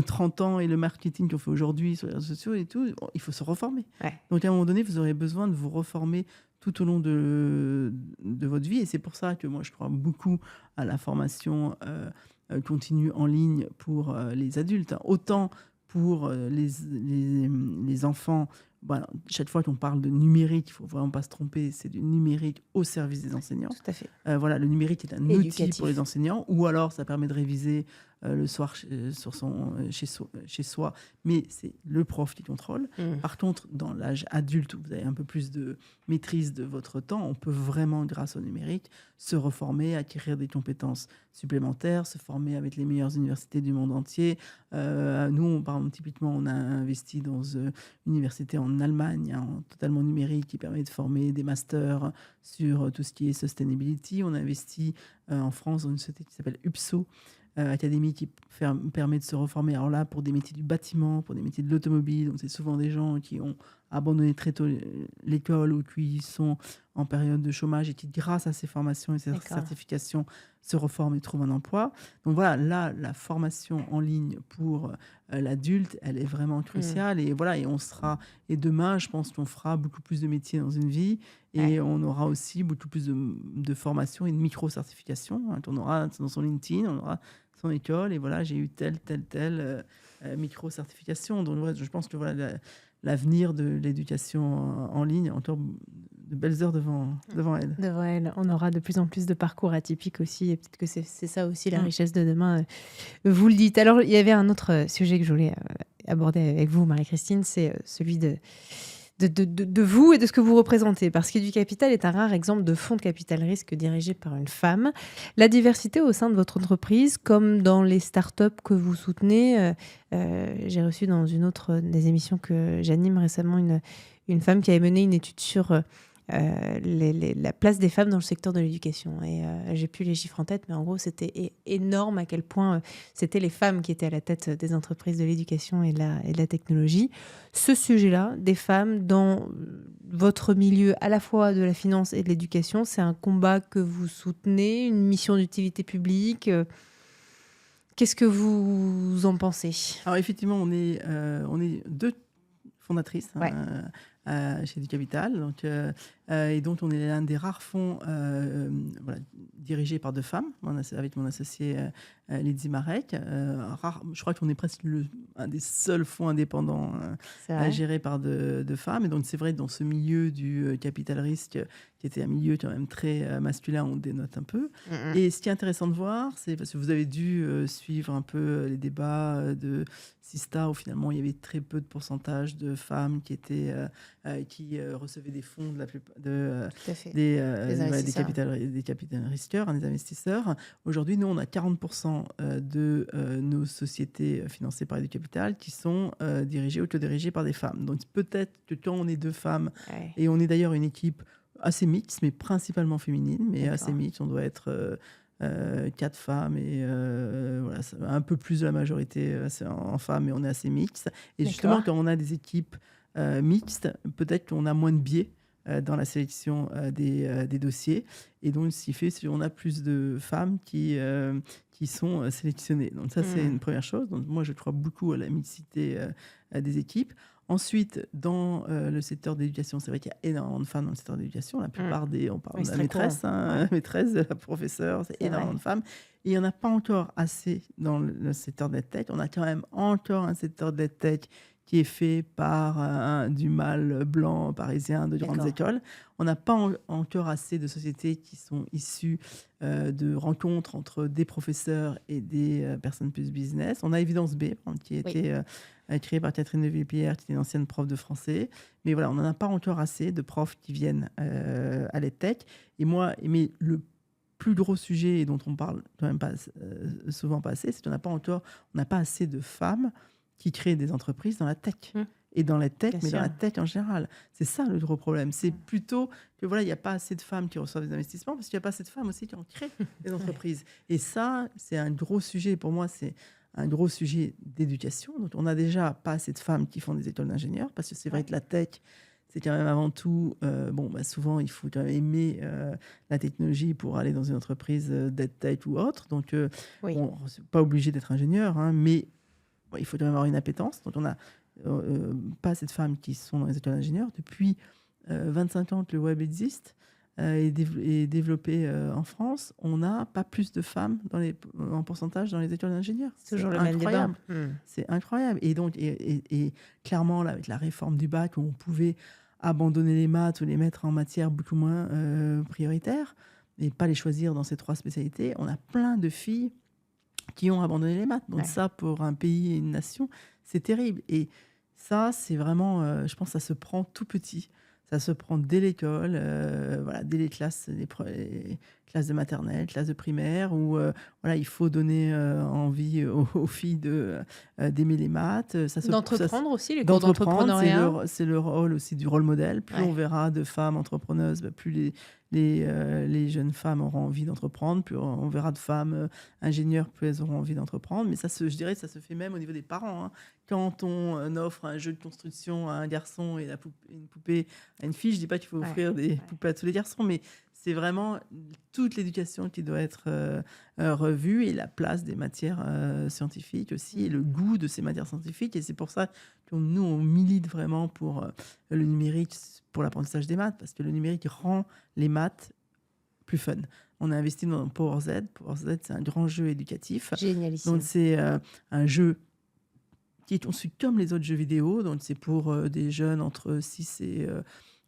30 ans et le marketing qu'on fait aujourd'hui sur les réseaux sociaux et tout, il faut se reformer. Donc, à un moment donné, vous aurez besoin de vous reformer tout au long de votre vie. Et c'est pour ça que moi, je crois beaucoup à la formation continue en ligne pour les adultes. Autant pour les enfants, chaque fois qu'on parle de numérique, il ne faut vraiment pas se tromper, c'est du numérique au service des enseignants. Tout à fait. Voilà, le numérique est un outil pour les enseignants, ou alors ça permet de réviser le soir chez soi, mais c'est le prof qui contrôle. Par contre, dans l'âge adulte, où vous avez un peu plus de maîtrise de votre temps, on peut vraiment, grâce au numérique, se reformer, acquérir des compétences supplémentaires, se former avec les meilleures universités du monde entier. Nous, par exemple, typiquement, on a investi dans une université en Allemagne, totalement numérique, qui permet de former des masters sur tout ce qui est sustainability. On a investi en France dans une société qui s'appelle UPSO, académie qui permet de se reformer, alors là, pour des métiers du bâtiment, pour des métiers de l'automobile. Donc c'est souvent des gens qui ont abandonné très tôt l'école ou qui sont en période de chômage et qui, grâce à ces formations et ces certifications, se reforment et trouvent un emploi. Donc voilà, là, la formation en ligne pour l'adulte, elle est vraiment cruciale. Et voilà, et demain, je pense qu'on fera beaucoup plus de métiers dans une vie et on aura aussi beaucoup plus de formations et de micro-certifications. On aura dans son LinkedIn, on aura son école et voilà, j'ai eu telle micro-certification. Donc ouais, je pense que voilà, l'avenir de l'éducation en ligne a encore de belles heures devant elle. Devant elle. On aura de plus en plus de parcours atypiques aussi, et peut-être que c'est ça aussi la richesse de demain. Vous le dites. Alors, il y avait un autre sujet que je voulais aborder avec vous, Marie-Christine, c'est celui de vous et de ce que vous représentez, parce qu'Educapital est un rare exemple de fonds de capital risque dirigé par une femme. La diversité au sein de votre entreprise, comme dans les startups que vous soutenez, j'ai reçu dans une autre des émissions que j'anime récemment une femme qui avait mené une étude sur la place des femmes dans le secteur de l'éducation. Et j'ai plus les chiffres en tête, mais en gros, c'était énorme à quel point c'était les femmes qui étaient à la tête des entreprises de l'éducation et de la technologie. Ce sujet-là, des femmes dans votre milieu, à la fois de la finance et de l'éducation, c'est un combat que vous soutenez, une mission d'utilité publique. Qu'est-ce que vous en pensez ? Alors effectivement, on est 2 fondatrices chez Educapital, et donc on est l'un des rares fonds dirigés par 2 femmes, avec mon associé Lydie Marek. Je crois qu'on est presque un des seuls fonds indépendants gérés par 2 femmes. Et donc c'est vrai, dans ce milieu du capital risque, qui était un milieu quand même très masculin, on dénote un peu. Et ce qui est intéressant de voir, c'est parce que vous avez dû suivre un peu les débats de Sista, où finalement il y avait très peu de pourcentage de femmes qui recevaient des fonds des capital risqueurs, des investisseurs. Aujourd'hui, nous, on a 40% de nos sociétés financées par Educapital qui sont dirigées ou autodirigées par des femmes. Donc peut-être que quand on est 2 femmes, et on est d'ailleurs une équipe assez mixte, mais principalement féminine, mais assez mixte, on doit être 4 femmes et voilà, un peu plus de la majorité en femmes, mais on est assez mixte. Et justement, quand on a des équipes mixtes, peut-être qu'on a moins de biais dans la sélection des dossiers. Et donc, ce qui fait qu'on a plus de femmes qui sont sélectionnées. Donc ça, c'est une première chose. Donc moi, je crois beaucoup à la mixité des équipes. Ensuite, dans le secteur de l'éducation, c'est vrai qu'il y a énormément de femmes dans le secteur de l'éducation. La plupart on parle de la maîtresse, la maîtresse, de la professeure, c'est énormément de femmes. Et il n'y en a pas encore assez dans le secteur de l'EdTech. On a quand même encore un secteur de l'EdTech qui est fait par du mâle blanc parisien de grandes écoles. On n'a pas encore assez de sociétés qui sont issues de rencontres entre des professeurs et des personnes plus business. On a Évidence B, qui a été créée par Catherine de Villepierre, qui est une ancienne prof de français. Mais voilà, on n'en a pas encore assez de profs qui viennent à l'EdTech. Mais le plus gros sujet, et dont on parle quand même pas souvent pas assez, c'est qu'on n'a pas assez de femmes qui créent des entreprises dans la tech. Et dans la tech, dans la tech en général. C'est ça le gros problème. C'est plutôt que voilà, il n'y a pas assez de femmes qui reçoivent des investissements, parce qu'il n'y a pas assez de femmes aussi qui en créent des entreprises. Et ça, c'est un gros sujet. Pour moi, c'est un gros sujet d'éducation. Donc, on n'a déjà pas assez de femmes qui font des écoles d'ingénieurs, parce que c'est vrai que la tech, c'est quand même avant tout... souvent, il faut quand même aimer la technologie pour aller dans une entreprise d'EdTech ou autre. Donc, c'est pas obligé d'être ingénieur, mais il faut quand même avoir une appétence. Donc, on n'a pas assez de femmes qui sont dans les écoles d'ingénieurs. Depuis 25 ans que le web existe et développé en France, on n'a pas plus de femmes en pourcentage dans les écoles d'ingénieurs. C'est toujours le même débat. C'est incroyable. Et donc, et clairement, là, avec la réforme du bac, où on pouvait abandonner les maths ou les mettre en matière beaucoup moins prioritaire et pas les choisir dans ces 3 spécialités, on a plein de filles qui ont abandonné les maths. Donc ça, pour un pays et une nation, c'est terrible. Et ça, c'est vraiment, je pense, ça se prend tout petit. Ça se prend dès l'école, dès les classes de maternelle, classes de primaire, où il faut donner envie aux filles d'aimer les maths. D'entreprendre aussi, les cours d'entrepreneuriat. C'est le rôle aussi du rôle modèle. Plus on verra de femmes entrepreneuses, plus les jeunes femmes auront envie d'entreprendre, plus on verra de femmes ingénieurs, plus elles auront envie d'entreprendre. Mais ça, je dirais, ça se fait même au niveau des parents, hein. Quand on offre un jeu de construction à un garçon et une poupée à une fille, je ne dis pas qu'il faut offrir des poupées à tous les garçons, mais c'est vraiment toute l'éducation qui doit être revue, et la place des matières scientifiques aussi, et le goût de ces matières scientifiques. Et c'est pour ça que nous, on milite vraiment pour le numérique, pour l'apprentissage des maths, parce que le numérique rend les maths plus fun. On a investi dans PowerZ. PowerZ, c'est un grand jeu éducatif. Génialissime. Donc, c'est un jeu qui est conçu comme les autres jeux vidéo. Donc, c'est pour des jeunes entre 6 et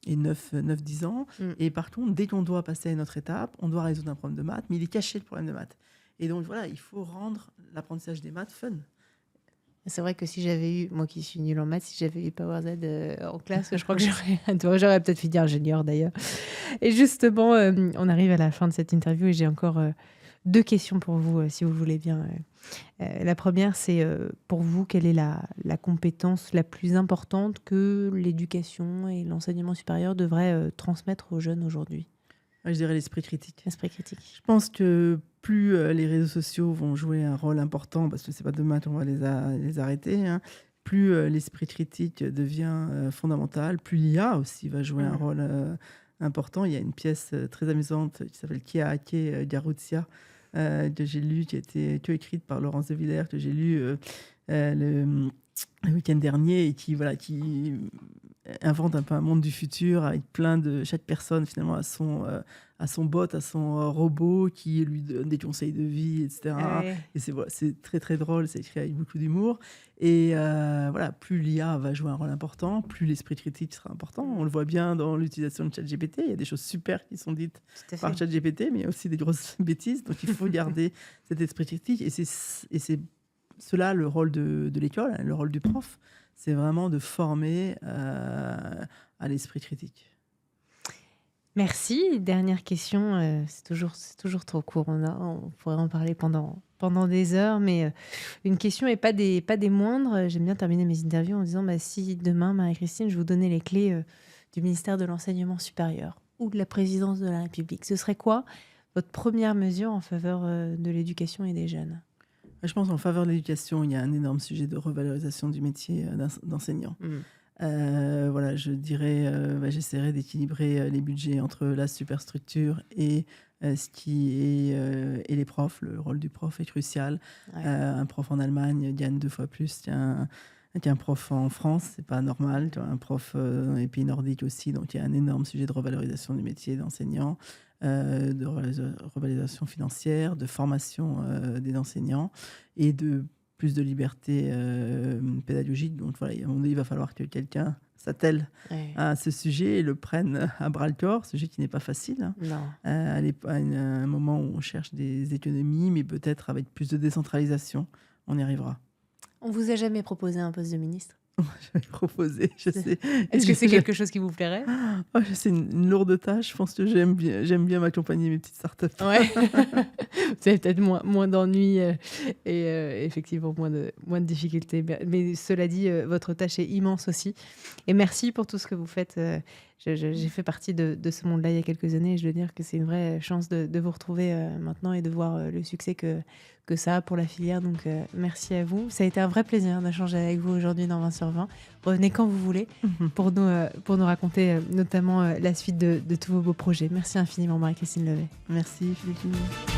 9-10 ans. Et par contre, dès qu'on doit passer à une autre étape, on doit résoudre un problème de maths, mais il est caché, le problème de maths. Et donc, voilà, il faut rendre l'apprentissage des maths fun. C'est vrai que si j'avais eu, moi qui suis nulle en maths, si j'avais eu PowerZ en classe, je crois que j'aurais peut-être fini ingénieur d'ailleurs. Et justement, on arrive à la fin de cette interview et j'ai encore 2 questions pour vous, si vous voulez bien. La première, c'est pour vous, quelle est la compétence la plus importante que l'éducation et l'enseignement supérieur devraient transmettre aux jeunes aujourd'hui ? Je dirais l'esprit critique. L'esprit critique. Je pense que plus les réseaux sociaux vont jouer un rôle important, parce que c'est pas demain qu'on va les arrêter, hein, plus l'esprit critique devient fondamental, plus l'IA aussi va jouer un rôle important. Il y a une pièce très amusante qui s'appelle Qui a hacké Garouzia, que j'ai lu, qui a été écrite par Laurence de Villers, que j'ai lu le week-end dernier, et qui invente un peu un monde du futur avec plein de chaque personne finalement à son bot, à son robot qui lui donne des conseils de vie, etc. Et c'est très très drôle, c'est écrit avec beaucoup d'humour. Et plus l'IA va jouer un rôle important, plus l'esprit critique sera important. On le voit bien dans l'utilisation de ChatGPT. Il y a des choses super qui sont dites par ChatGPT, mais il y a aussi des grosses bêtises. Donc il faut garder cet esprit critique. Et c'est cela le rôle de l'école, hein, le rôle du prof. C'est vraiment de former à l'esprit critique. Merci. Dernière question. C'est toujours trop court. On pourrait en parler pendant des heures, mais une question et pas des moindres. J'aime bien terminer mes interviews en disant si demain, Marie-Christine, je vous donnais les clés du ministère de l'Enseignement supérieur ou de la présidence de la République, ce serait quoi votre première mesure en faveur de l'éducation et des jeunes ? Je pense qu'en faveur de l'éducation, il y a un énorme sujet de revalorisation du métier d'enseignant. Je dirais, j'essaierai d'équilibrer les budgets entre la superstructure et et les profs. Le rôle du prof est crucial. Un prof en Allemagne gagne 2 fois plus qu'un prof en France. C'est pas normal. Un prof dans les pays nordiques aussi. Donc il y a un énorme sujet de revalorisation du métier d'enseignant. De revalorisation financière, de formation des enseignants et de plus de liberté pédagogique. Donc il va falloir que quelqu'un s'attelle à ce sujet et le prenne à bras-le-corps, sujet qui n'est pas facile. Hein. Non. À un moment où on cherche des économies, mais peut-être avec plus de décentralisation, on y arrivera. On vous a jamais proposé un poste de ministre ? J'avais proposé, je sais. Est-ce que c'est quelque chose qui vous plairait ? C'est une lourde tâche. Je pense que j'aime bien m'accompagner mes petites startups. Ouais. Vous avez peut-être moins d'ennuis et effectivement moins de difficultés. Mais cela dit, votre tâche est immense aussi. Et merci pour tout ce que vous faites. J'ai fait partie de ce monde-là il y a quelques années et je dois dire que c'est une vraie chance de vous retrouver maintenant et de voir le succès que ça a pour la filière. Donc, merci à vous. Ça a été un vrai plaisir d'échanger avec vous aujourd'hui dans 20 sur 20. Revenez quand vous voulez pour nous raconter notamment la suite de tous vos beaux projets. Merci infiniment, Marie-Christine Levet. Merci, Philippe.